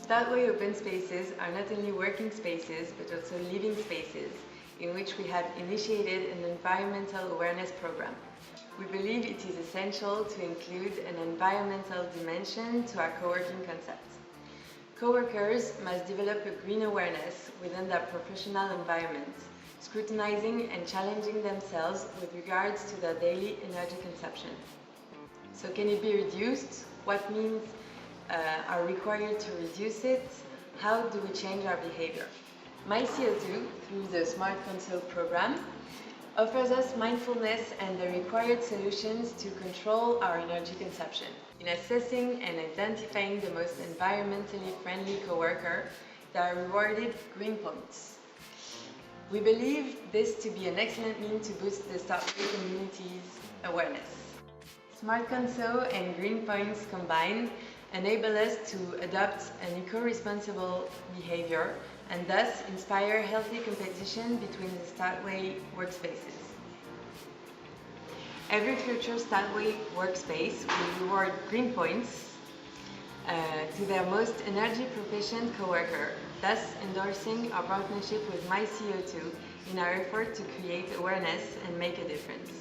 Statway open spaces are not only working spaces but also living spaces in which we have initiated an environmental awareness program. We believe it is essential to include an environmental dimension to our co-working concept. Co-workers must develop a green awareness within their professional environment, scrutinizing and challenging themselves with regards to their daily energy consumption. So can it be reduced? What means are required to reduce it? How do we change our behavior? MyCO2, through the Smart Console program, offers us mindfulness and the required solutions to control our energy consumption. In assessing and identifying the most environmentally friendly coworker, they are rewarded green points. We believe this to be an excellent means to boost the Statway community's awareness. Smart Console and green points combined enable us to adopt an eco-responsible behavior and thus inspire healthy competition between the Statway workspaces. Every future Statway workspace will reward green points to their most energy-proficient coworker, thus endorsing our partnership with MyCO2 in our effort to create awareness and make a difference.